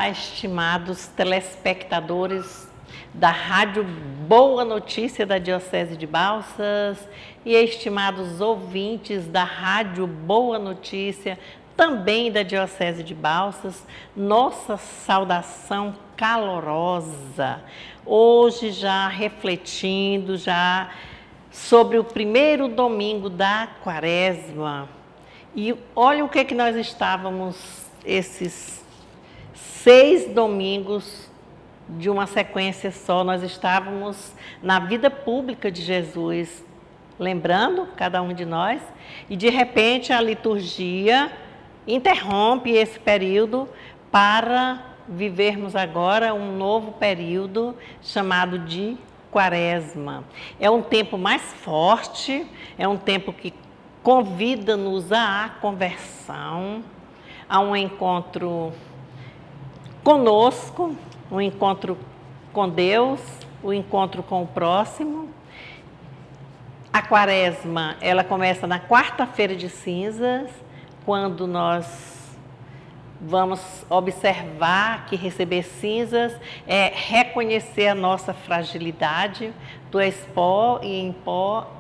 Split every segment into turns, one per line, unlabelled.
Olá, estimados telespectadores da Rádio Boa Notícia da Diocese de Balsas e estimados ouvintes da Rádio Boa Notícia, também da Diocese de Balsas, nossa saudação calorosa. Hoje já refletindo sobre o primeiro domingo da Quaresma. E olha o que nós estávamos esses 6 domingos de uma sequência só, nós estávamos na vida pública de Jesus, lembrando, cada um de nós, e de repente a liturgia interrompe esse período para vivermos agora um novo período chamado de Quaresma. É um tempo mais forte, é um tempo que convida-nos à conversão, a um encontro conosco, um encontro com Deus, um encontro com o próximo. A Quaresma, ela começa na quarta-feira de cinzas, quando nós vamos observar que receber cinzas é reconhecer a nossa fragilidade. Tu és pó e em pó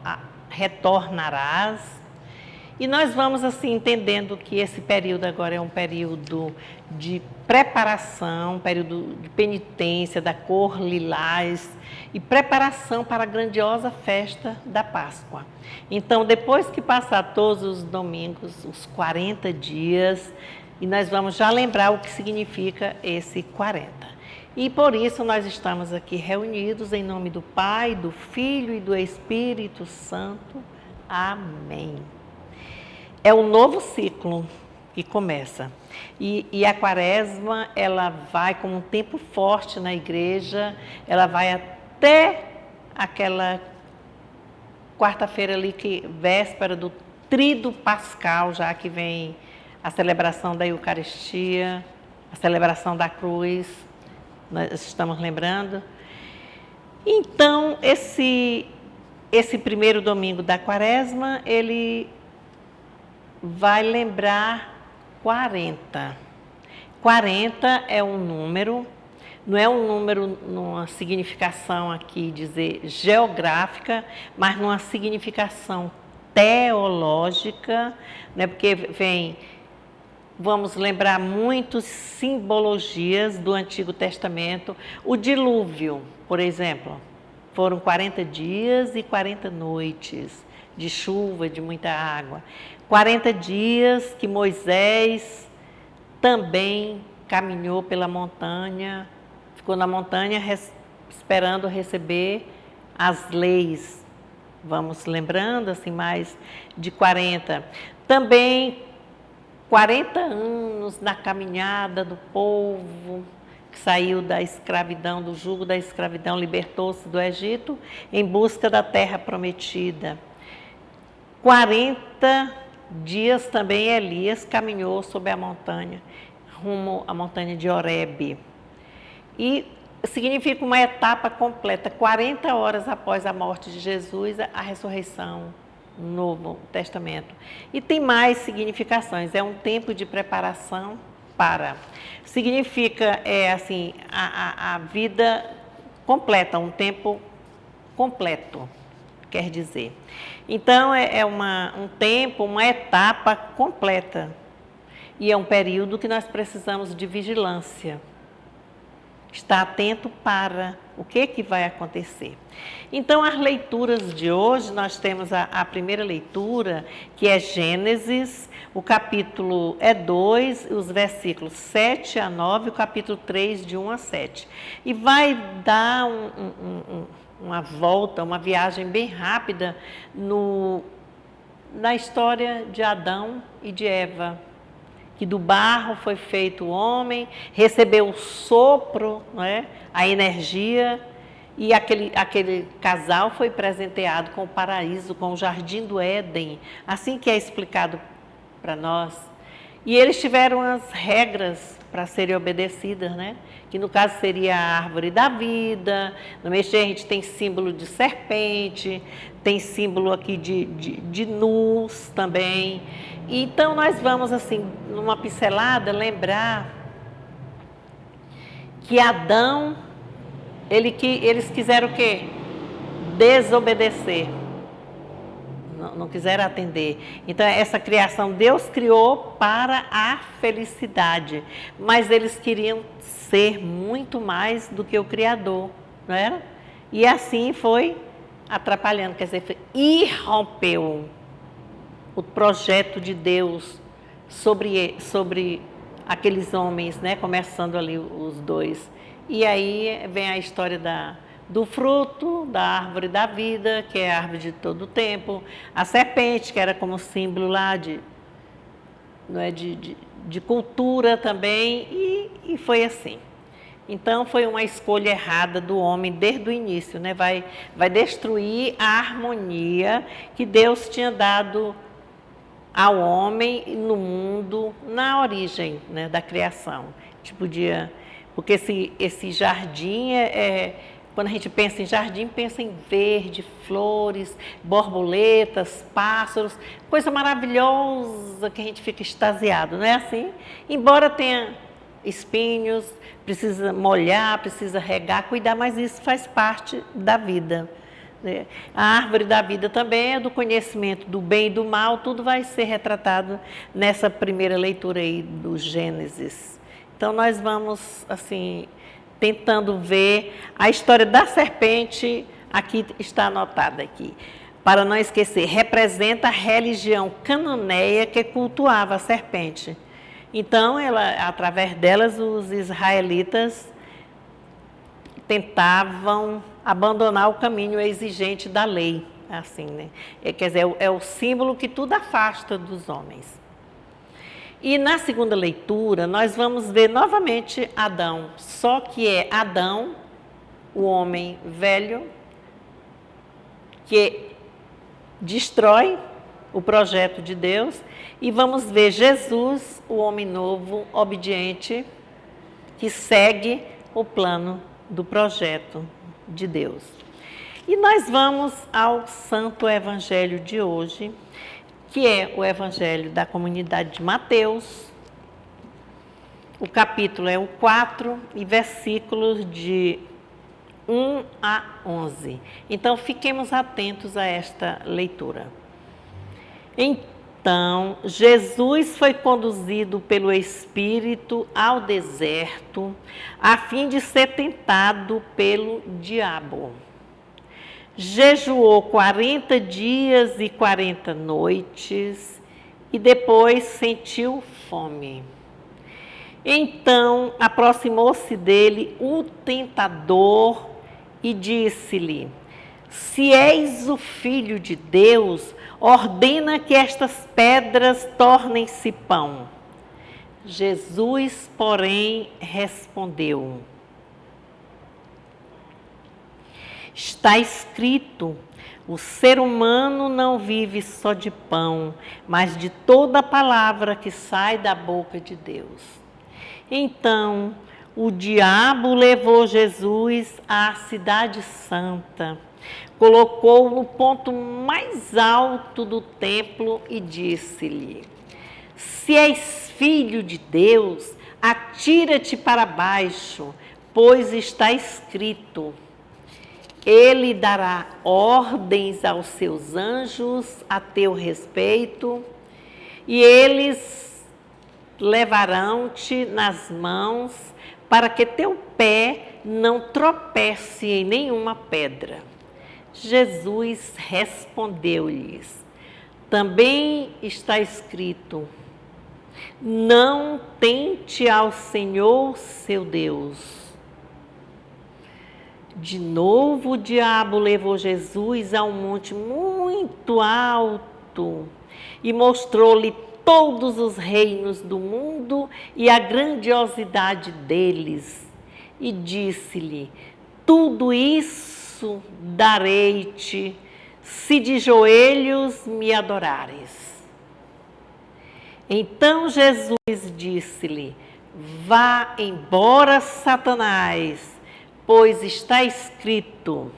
retornarás. E nós vamos assim entendendo que esse período agora é um período de preparação, um período de penitência da cor lilás e preparação para a grandiosa festa da Páscoa. Então, depois que passar todos os domingos, os 40 dias, e nós vamos já lembrar o que significa esse 40. E por isso nós estamos aqui reunidos em nome do Pai, do Filho e do Espírito Santo. Amém. É um novo ciclo que começa. E a Quaresma, ela vai como um tempo forte na igreja, ela vai até aquela quarta-feira ali, véspera do Tríduo Pascal, já que vem a celebração da Eucaristia, a celebração da cruz, nós estamos lembrando. Então, esse primeiro domingo da Quaresma, ele vai lembrar 40. 40 é um número, não é um número numa significação aqui, dizer geográfica, mas numa significação teológica, né? Porque vamos lembrar muitas simbologias do Antigo Testamento. O dilúvio, por exemplo, foram 40 dias e 40 noites de chuva, de muita água. 40 dias que Moisés também caminhou pela montanha, ficou na montanha esperando receber as leis. Vamos lembrando assim mais de 40. Também 40 anos na caminhada do povo que saiu da escravidão, do jugo da escravidão, libertou-se do Egito em busca da terra prometida. 40 dias também Elias caminhou sobre a montanha, rumo à montanha de Horebe. E significa uma etapa completa, 40 horas após a morte de Jesus, a ressurreição, no Novo Testamento. E tem mais significações, é um tempo de preparação para. Significa, a vida completa, um tempo completo, quer dizer. Então, é um tempo, uma etapa completa. E é um período que nós precisamos de vigilância. Estar atento para o que vai acontecer. Então, as leituras de hoje, nós temos a primeira leitura, que é Gênesis, o capítulo 2, os versículos 7 a 9, o capítulo 3, de 1 a 7. E vai dar uma volta, uma viagem bem rápida na história de Adão e de Eva, que do barro foi feito o homem, recebeu o sopro, não é? A energia, e aquele casal foi presenteado com o paraíso, com o jardim do Éden, assim que é explicado para nós. E eles tiveram as regras para serem obedecidas, né? Que no caso seria a árvore da vida. No Mexer a gente tem símbolo de serpente, tem símbolo aqui de nus também. Então nós vamos assim, numa pincelada, lembrar que Adão, eles quiseram o quê? Desobedecer. Não quiseram atender. Então, essa criação Deus criou para a felicidade, mas eles queriam ser muito mais do que o Criador, não era? E assim foi atrapalhando, quer dizer, irrompeu o projeto de Deus sobre aqueles homens, né? Começando ali os dois. E aí vem a história do fruto, da árvore da vida, que é a árvore de todo o tempo, a serpente, que era como símbolo lá não é, de cultura também, e foi assim. Então, foi uma escolha errada do homem desde o início, né? Vai destruir a harmonia que Deus tinha dado ao homem no mundo, na origem, né, da criação. Porque esse jardim quando a gente pensa em jardim, pensa em verde, flores, borboletas, pássaros, coisa maravilhosa que a gente fica extasiado, não é assim? Embora tenha espinhos, precisa molhar, precisa regar, cuidar, mas isso faz parte da vida. A árvore da vida também é do conhecimento do bem e do mal, tudo vai ser retratado nessa primeira leitura aí do Gênesis. Então, nós vamos, assim, tentando ver a história da serpente, aqui está anotada aqui. Para não esquecer, representa a religião cananeia que cultuava a serpente. Então, através delas, os israelitas tentavam abandonar o caminho exigente da lei, assim, né? Quer dizer, é o símbolo que tudo afasta dos homens. E na segunda leitura, nós vamos ver novamente Adão, só que é Adão, o homem velho, que destrói o projeto de Deus, e vamos ver Jesus, o homem novo, obediente, que segue o plano do projeto de Deus. E nós vamos ao Santo Evangelho de hoje, que é o Evangelho da comunidade de Mateus. O capítulo é o 4 e versículos de 1 a 11. Então, fiquemos atentos a esta leitura. Então, Jesus foi conduzido pelo Espírito ao deserto, a fim de ser tentado pelo diabo. Jejuou 40 dias e 40 noites e depois sentiu fome. Então aproximou-se dele o tentador e disse-lhe: se és o Filho de Deus, ordena que estas pedras tornem-se pão. Jesus, porém, respondeu: está escrito, o ser humano não vive só de pão, mas de toda a palavra que sai da boca de Deus. Então, o diabo levou Jesus à cidade santa, colocou-o no ponto mais alto do templo e disse-lhe: se és filho de Deus, atira-te para baixo, pois está escrito: ele dará ordens aos seus anjos a teu respeito, e eles levarão-te nas mãos, para que teu pé não tropece em nenhuma pedra. Jesus respondeu-lhes: também está escrito: não tente ao Senhor seu Deus. De novo o diabo levou Jesus a um monte muito alto e mostrou-lhe todos os reinos do mundo e a grandiosidade deles. E disse-lhe: tudo isso darei-te, se de joelhos me adorares. Então Jesus disse-lhe: vá embora, Satanás, pois está escrito: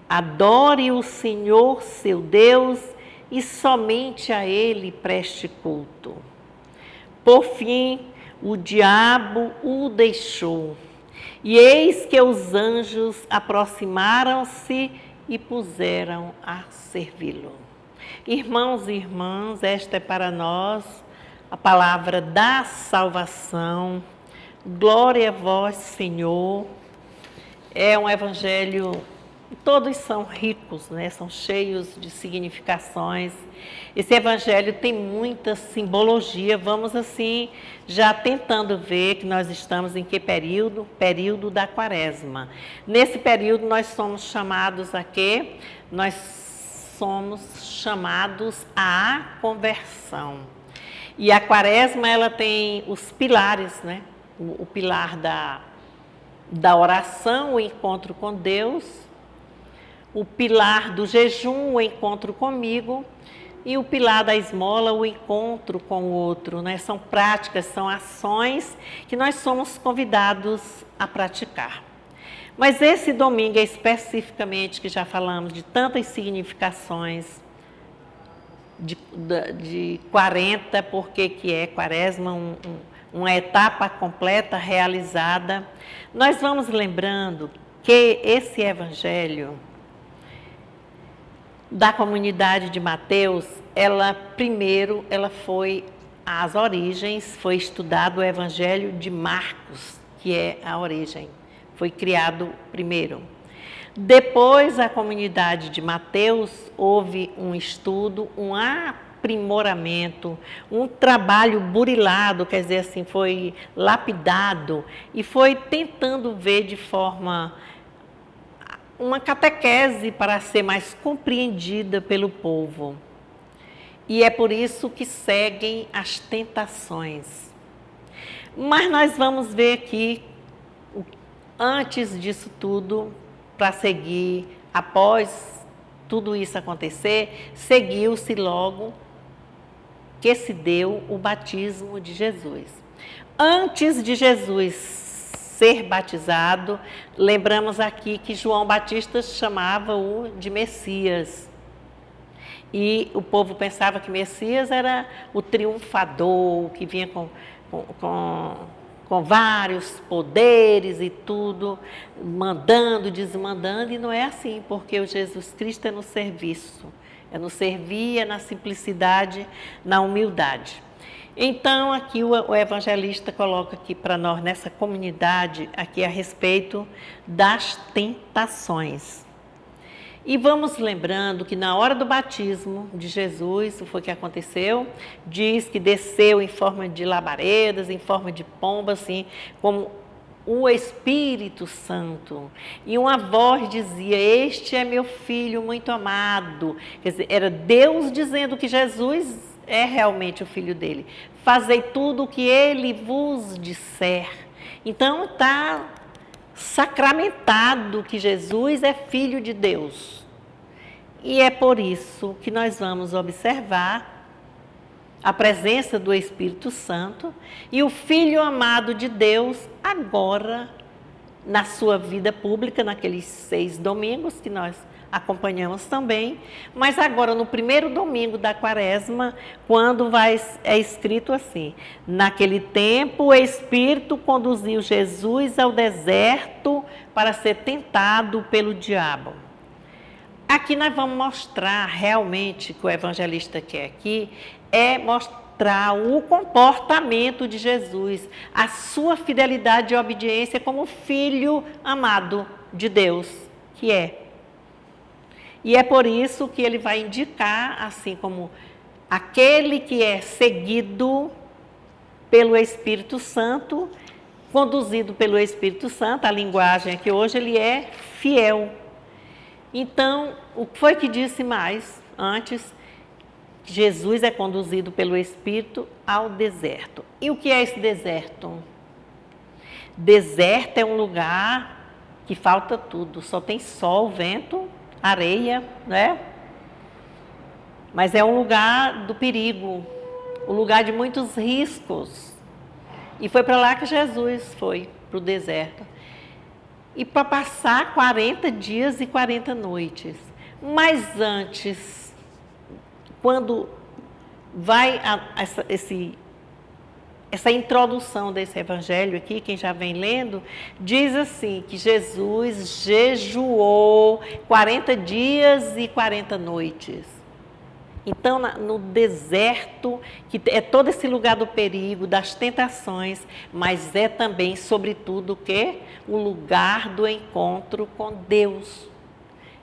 adore o Senhor seu Deus e somente a Ele preste culto. Por fim, o diabo o deixou, E eis que os anjos aproximaram-se e puseram a servi-lo. Irmãos e irmãs, esta é para nós a palavra da salvação. Glória a vós, Senhor. É um evangelho, todos são ricos, né? São cheios de significações. Esse evangelho tem muita simbologia. Vamos assim, já tentando ver que nós estamos em que período? Período da Quaresma. Nesse período nós somos chamados a quê? Nós somos chamados à conversão. E a Quaresma, ela tem os pilares, né? O pilar da oração, o encontro com Deus, o pilar do jejum, o encontro comigo, e o pilar da esmola, o encontro com o outro, né? São práticas, são ações que nós somos convidados a praticar. Mas esse domingo especificamente, que já falamos de tantas significações, de 40, porque que é Quaresma, uma etapa completa realizada, nós vamos lembrando que esse evangelho da comunidade de Mateus, ela foi às origens, foi estudado o evangelho de Marcos, que é a origem, foi criado primeiro. Depois, a comunidade de Mateus, houve um estudo, um aprimoramento, um trabalho burilado, quer dizer assim, foi lapidado e foi tentando ver de forma, uma catequese para ser mais compreendida pelo povo. E é por isso que seguem as tentações. Mas nós vamos ver aqui, antes disso tudo, para seguir, após tudo isso acontecer, seguiu-se logo que se deu o batismo de Jesus. Antes de Jesus ser batizado, lembramos aqui que João Batista chamava-o de Messias. E o povo pensava que Messias era o triunfador, que vinha com vários poderes e tudo, mandando, desmandando, e não é assim, porque o Jesus Cristo é no serviço, é no servir, é na simplicidade, na humildade. Então, aqui o evangelista coloca aqui para nós, nessa comunidade, aqui a respeito das tentações. E vamos lembrando que na hora do batismo de Jesus, o que foi que aconteceu? Diz que desceu em forma de labaredas, em forma de pomba, assim, como o Espírito Santo. E uma voz dizia: este é meu filho muito amado. Quer dizer, era Deus dizendo que Jesus é realmente o filho dele. Fazei tudo o que ele vos disser. Então está sacramentado que Jesus é filho de Deus. E é por isso que nós vamos observar a presença do Espírito Santo e o Filho amado de Deus agora na sua vida pública, naqueles 6 domingos que nós acompanhamos também, mas agora no primeiro domingo da Quaresma, quando é escrito assim: naquele tempo o Espírito conduziu Jesus ao deserto para ser tentado pelo diabo. Aqui nós vamos mostrar realmente, que o evangelista quer aqui, é mostrar o comportamento de Jesus, a sua fidelidade e obediência como filho amado de Deus, que é. E é por isso que ele vai indicar, assim como aquele que é seguido pelo Espírito Santo, conduzido pelo Espírito Santo, a linguagem aqui hoje, ele é fiel. Então, o que foi que disse mais antes? Jesus é conduzido pelo Espírito ao deserto. E o que é esse deserto? Deserto é um lugar que falta tudo, só tem sol, vento, areia, né? Mas é um lugar do perigo, um lugar de muitos riscos. E foi para lá que Jesus foi, para o deserto. E para passar 40 dias e 40 noites. Mas antes, quando vai essa introdução desse evangelho aqui, quem já vem lendo, diz assim, que Jesus jejuou 40 dias e 40 noites. Então, no deserto, que é todo esse lugar do perigo, das tentações, mas é também, sobretudo, o quê? O lugar do encontro com Deus.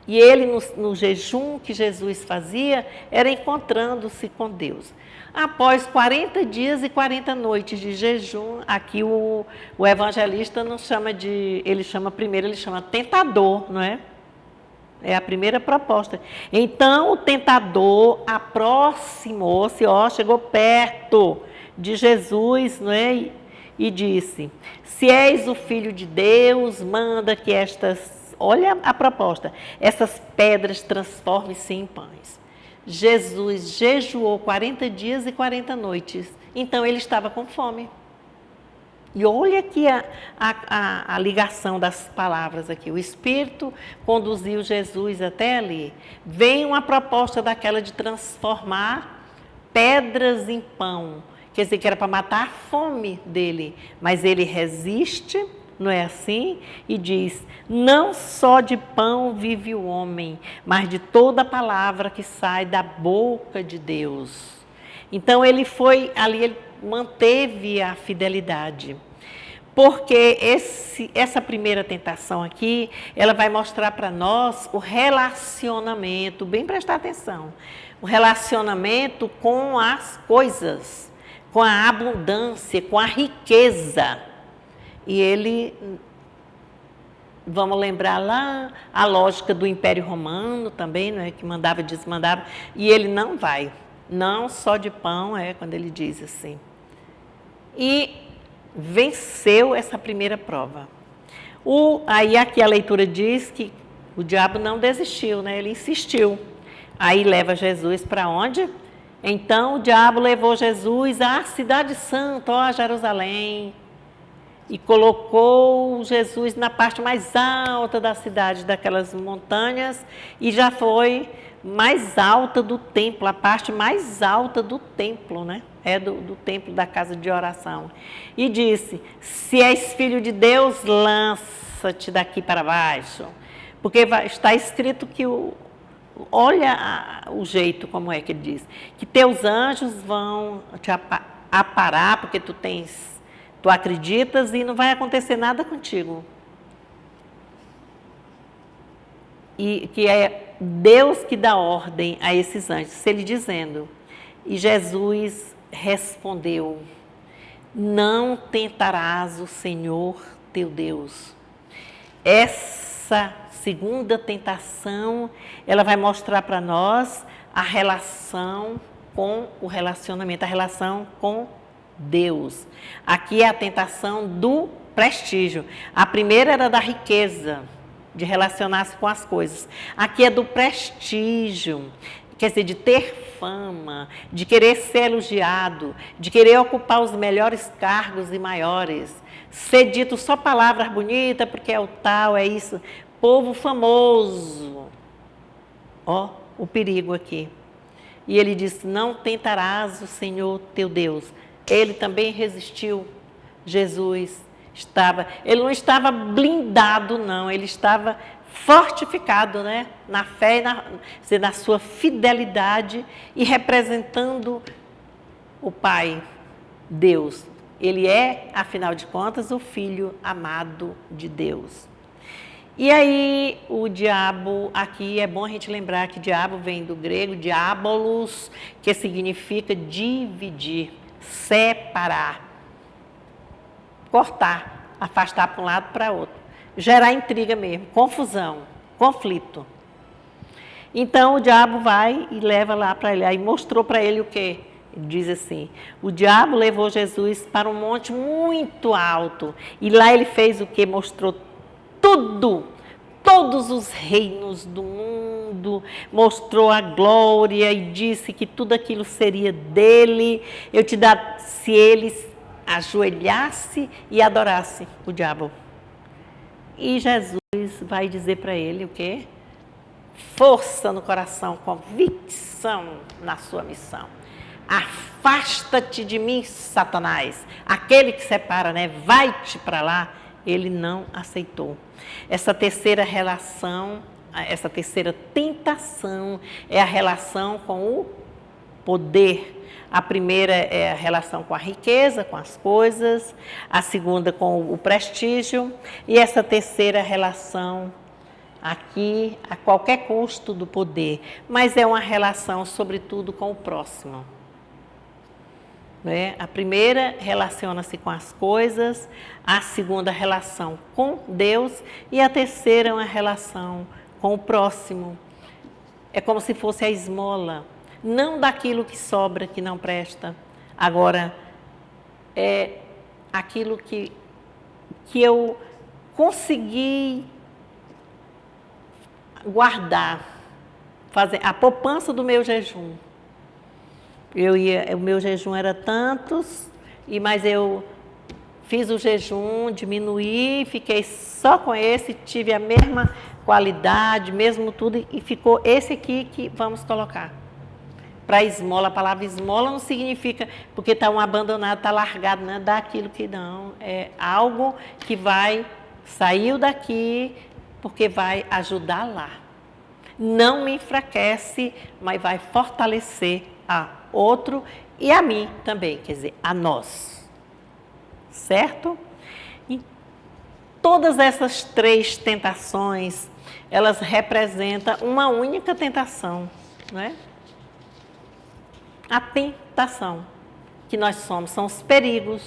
E ele, no jejum que Jesus fazia, era encontrando-se com Deus. Após 40 dias e 40 noites de jejum, aqui o evangelista não chama de, ele chama tentador, não é? É a primeira proposta. Então o tentador aproximou-se, chegou perto de Jesus, não é? E disse: se és o Filho de Deus, manda que olha a proposta, essas pedras transformem-se em pães. Jesus jejuou 40 dias e 40 noites, então ele estava com fome. E olha aqui a ligação das palavras aqui. O Espírito conduziu Jesus até ali. Vem uma proposta daquela de transformar pedras em pão. Quer dizer, que era para matar a fome dele. Mas ele resiste, não é assim? E diz, não só de pão vive o homem, mas de toda palavra que sai da boca de Deus. Então ele foi ali, ele manteve a fidelidade. Porque essa primeira tentação aqui, ela vai mostrar para nós o relacionamento, bem prestar atenção, o relacionamento com as coisas, com a abundância, com a riqueza. E ele, vamos lembrar lá a lógica do Império Romano também, não é? Que mandava e desmandava, e ele não vai, não só de pão, quando ele diz assim. E venceu essa primeira prova. Aí aqui a leitura diz que o diabo não desistiu, né? Ele insistiu. Aí leva Jesus para onde? Então o diabo levou Jesus à cidade santa, a Jerusalém, e colocou Jesus na parte mais alta da cidade, daquelas montanhas, e já foi mais alta do templo, a parte mais alta do templo, né? Do templo da casa de oração. E disse, se és filho de Deus, lança-te daqui para baixo. Porque está escrito que, olha o jeito como é que ele diz, que teus anjos vão te aparar, porque tu acreditas e não vai acontecer nada contigo. E que é Deus que dá ordem a esses anjos. Ele dizendo, e Jesus respondeu, não tentarás o Senhor teu Deus. Essa segunda tentação, ela vai mostrar para nós a relação com o relacionamento, a relação com Deus. Aqui é a tentação do prestígio. A primeira era da riqueza, de relacionar-se com as coisas. Aqui é do prestígio, quer dizer, de ter fama, de querer ser elogiado, de querer ocupar os melhores cargos e maiores, ser dito só palavras bonitas, porque é o tal, é isso, povo famoso. O perigo aqui. E ele disse, não tentarás o Senhor teu Deus. Ele também resistiu. Jesus ele não estava blindado, não, ele estava fortificado, né? Na fé e na sua fidelidade e representando o Pai, Deus. Ele é, afinal de contas, o Filho amado de Deus. E aí o diabo, aqui é bom a gente lembrar que diabo vem do grego diabolos, que significa dividir, separar, cortar, afastar para um lado para outro, gerar intriga mesmo, confusão, conflito. Então o diabo vai e leva lá para ele, aí mostrou para ele o quê? Ele diz assim, o diabo levou Jesus para um monte muito alto, e lá ele fez o quê? Mostrou todos os reinos do mundo, mostrou a glória e disse que tudo aquilo seria dele, se eles ajoelhasse e adorasse o diabo. E Jesus vai dizer para ele o quê? Força no coração, convicção na sua missão. A afasta-te de mim, Satanás. Aquele que separa, né? Vai-te para lá. Ele não aceitou. Essa terceira relação, essa terceira tentação é a relação com o poder. A primeira é a relação com a riqueza, com as coisas. A segunda com o prestígio. E essa terceira relação aqui, a qualquer custo do poder. Mas é uma relação, sobretudo, com o próximo. Né? A primeira relaciona-se com as coisas, a segunda relação com Deus e a terceira é uma relação com o próximo. É como se fosse a esmola, não daquilo que sobra, que não presta. Agora, é aquilo que eu consegui guardar, fazer a poupança do meu jejum. O meu jejum era tantos, mas eu fiz o jejum, diminuí, fiquei só com esse, tive a mesma qualidade, mesmo tudo, e ficou esse aqui que vamos colocar. Para esmola, a palavra esmola não significa porque está um abandonado, está largado, não é daquilo que não, é algo que saiu daqui porque vai ajudar lá. Não me enfraquece, mas vai fortalecer a outro e a mim também, quer dizer, a nós. Certo? E todas essas três tentações, elas representam uma única tentação, não é? A tentação que nós somos, são os perigos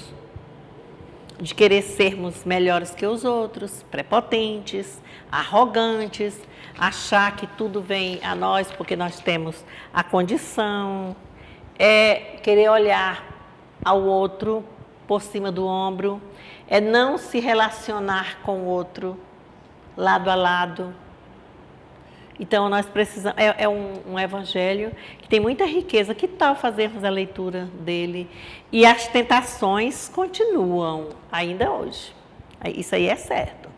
de querer sermos melhores que os outros, prepotentes, arrogantes, achar que tudo vem a nós porque nós temos a condição, é querer olhar ao outro por cima do ombro, é não se relacionar com o outro lado a lado. Então, nós precisamos, é um evangelho que tem muita riqueza. Que tal fazermos a leitura dele? E as tentações continuam ainda hoje. Isso aí é certo.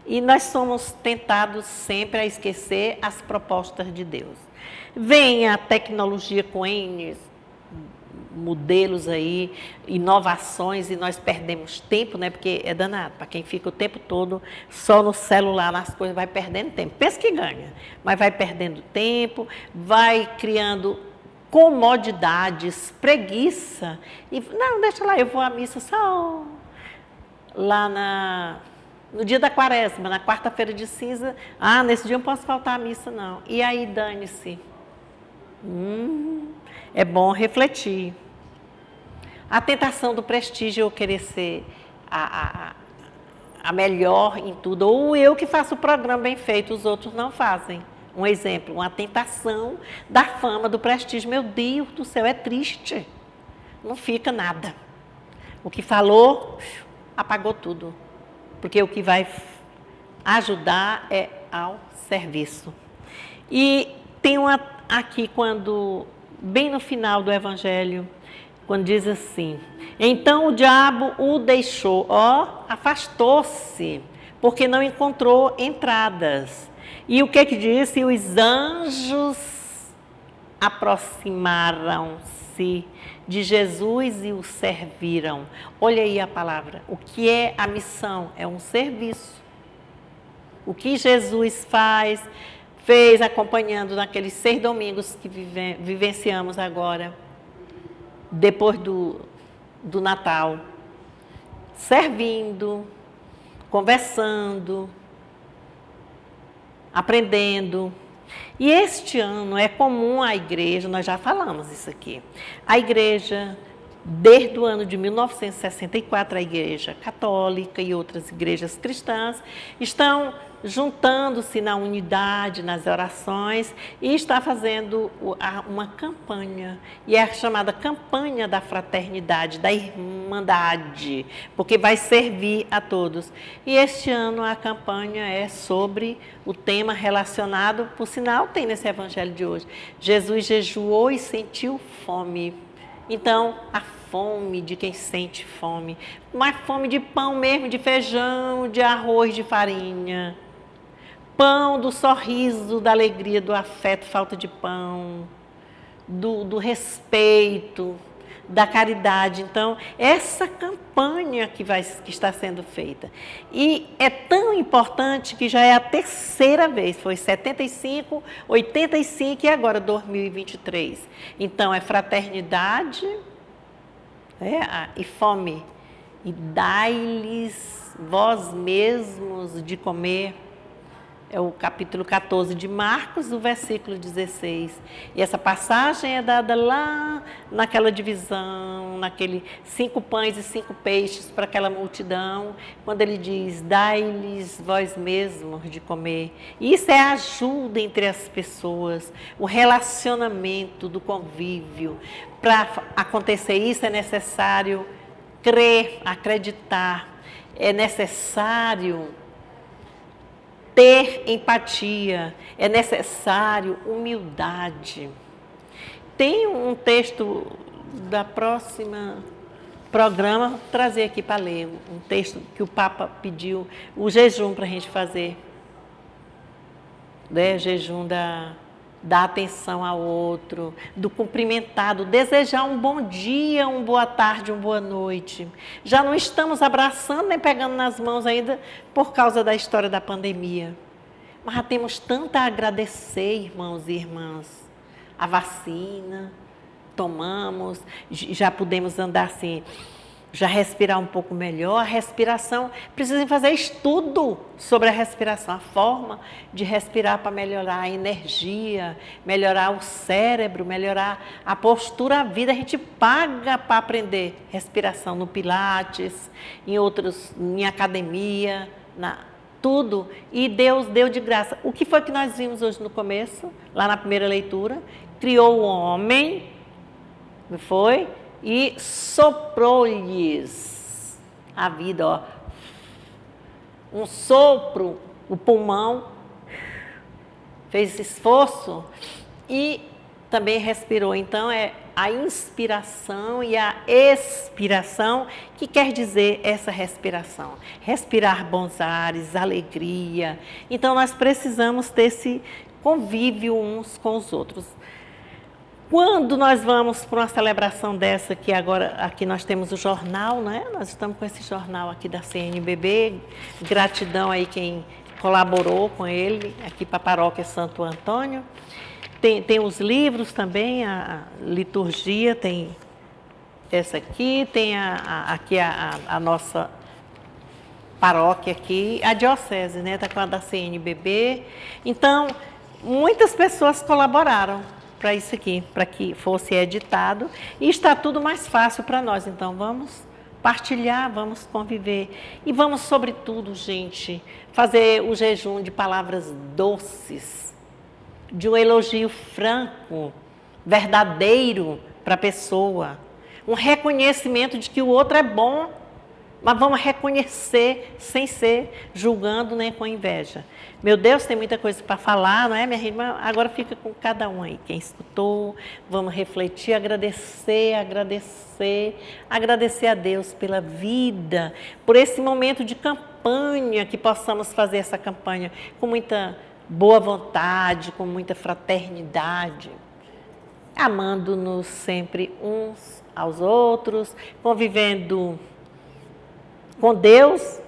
E nós somos tentados sempre a esquecer as propostas de Deus. Vem a tecnologia com N modelos aí, inovações, e nós perdemos tempo, né? Porque é danado, para quem fica o tempo todo só no celular, nas coisas, vai perdendo tempo. Pensa que ganha, mas vai perdendo tempo, vai criando comodidades, preguiça. E não, deixa lá, eu vou à missa só lá no dia da quaresma, na quarta-feira de cinza. Nesse dia eu não posso faltar à missa, não. E aí, dane-se. É bom refletir. A tentação do prestígio, eu querer ser a melhor em tudo, ou eu que faço o programa bem feito, os outros não fazem. Um exemplo, uma tentação da fama, do prestígio. Meu Deus do céu, é triste. Não fica nada. O que falou, apagou tudo. Porque o que vai ajudar é ao serviço. E tem aqui, bem no final do Evangelho, quando diz assim: então o diabo o deixou, afastou-se, porque não encontrou entradas. E o que diz? E os anjos aproximaram-se de Jesus e o serviram. Olha aí a palavra. O que é a missão? É um serviço. O que Jesus fez acompanhando naqueles 6 domingos que vivenciamos agora, depois do Natal, servindo, conversando, aprendendo. E este ano é comum à igreja, nós já falamos isso aqui, a igreja, desde o ano de 1964, a igreja católica e outras igrejas cristãs estão juntando-se na unidade, nas orações, e está fazendo uma campanha, e é a chamada campanha da fraternidade, da irmandade, porque vai servir a todos. E este ano a campanha é sobre o tema relacionado, por sinal tem nesse evangelho de hoje, Jesus jejuou e sentiu fome. Então, a fome de quem sente fome, uma fome de pão mesmo, de feijão, de arroz, de farinha, pão do sorriso, da alegria, do afeto, falta de pão, do respeito, da caridade. Então, essa campanha que está sendo feita. E é tão importante que já é a terceira vez, foi 75, 85 e agora 2023. Então, é fraternidade e fome. E dai-lhes vós mesmos de comer. É o capítulo 14 de Marcos, o versículo 16. E essa passagem é dada lá naquela divisão, naquele 5 pães e 5 peixes para aquela multidão, quando ele diz, dai-lhes vós mesmos de comer. E isso é a ajuda entre as pessoas, o relacionamento do convívio. Para acontecer isso é necessário crer, acreditar, é necessário ter empatia, é necessário humildade. Tem um texto da próxima programa, vou trazer aqui para ler, um texto que o Papa pediu, o jejum para a gente fazer. Jejum da atenção ao outro, do cumprimentar, do desejar um bom dia, uma boa tarde, uma boa noite. Já não estamos abraçando nem pegando nas mãos ainda por causa da história da pandemia. Mas já temos tanto a agradecer, irmãos e irmãs. A vacina, tomamos, já podemos andar assim, já respirar um pouco melhor. A respiração, precisam fazer estudo sobre a respiração, a forma de respirar para melhorar a energia, melhorar o cérebro, melhorar a postura, a vida. A gente paga para aprender respiração no Pilates, em academia, tudo. E Deus deu de graça. O que foi que nós vimos hoje no começo, lá na primeira leitura? Criou o homem, não foi? E soprou-lhes a vida, ó. Um sopro, o pulmão, fez esse esforço e também respirou. Então, é a inspiração e a expiração, que quer dizer essa respiração. Respirar bons ares, alegria. Então, nós precisamos ter esse convívio uns com os outros. Quando nós vamos para uma celebração dessa, que agora aqui nós temos o jornal, né? Nós estamos com esse jornal aqui da CNBB, gratidão aí quem colaborou com ele, aqui para a paróquia Santo Antônio. Tem os livros também, a liturgia, tem essa aqui, tem aqui a nossa paróquia aqui, a diocese, né? Está com a da CNBB. Então, muitas pessoas colaboraram para isso aqui, para que fosse editado, e está tudo mais fácil para nós. Então, vamos partilhar, vamos conviver, e vamos, sobretudo, gente, fazer o jejum de palavras doces, de um elogio franco, verdadeiro para a pessoa, um reconhecimento de que o outro é bom, mas vamos reconhecer sem ser julgando nem com inveja. Meu Deus, tem muita coisa para falar, não é, minha irmã? Agora fica com cada um aí, quem escutou, vamos refletir, agradecer a Deus pela vida, por esse momento de campanha, que possamos fazer essa campanha com muita boa vontade, com muita fraternidade, amando-nos sempre uns aos outros, convivendo com Deus,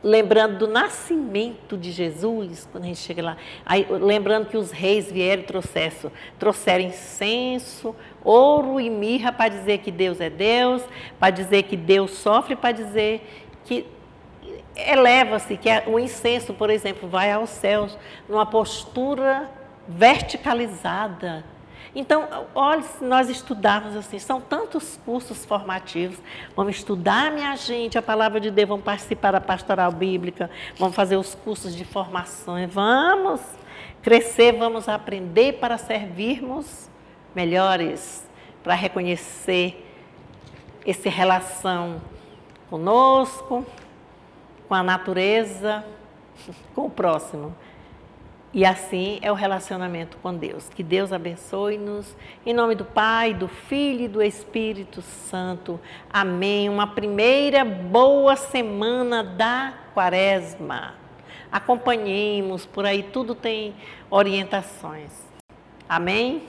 lembrando do nascimento de Jesus, quando a gente chega lá, aí, lembrando que os reis vieram e trouxeram incenso, ouro e mirra para dizer que Deus é Deus, para dizer que Deus sofre, para dizer que eleva-se, que o incenso, por exemplo, vai aos céus, numa postura verticalizada. Então, olha, se nós estudarmos assim, são tantos cursos formativos, vamos estudar, minha gente, a palavra de Deus, vamos participar da pastoral bíblica, vamos fazer os cursos de formação, vamos crescer, vamos aprender para servirmos melhores, para reconhecer essa relação conosco, com a natureza, com o próximo. E assim é o relacionamento com Deus. Que Deus abençoe-nos. Em nome do Pai, do Filho e do Espírito Santo. Amém. Uma primeira boa semana da Quaresma. Acompanhemos, por aí tudo tem orientações. Amém?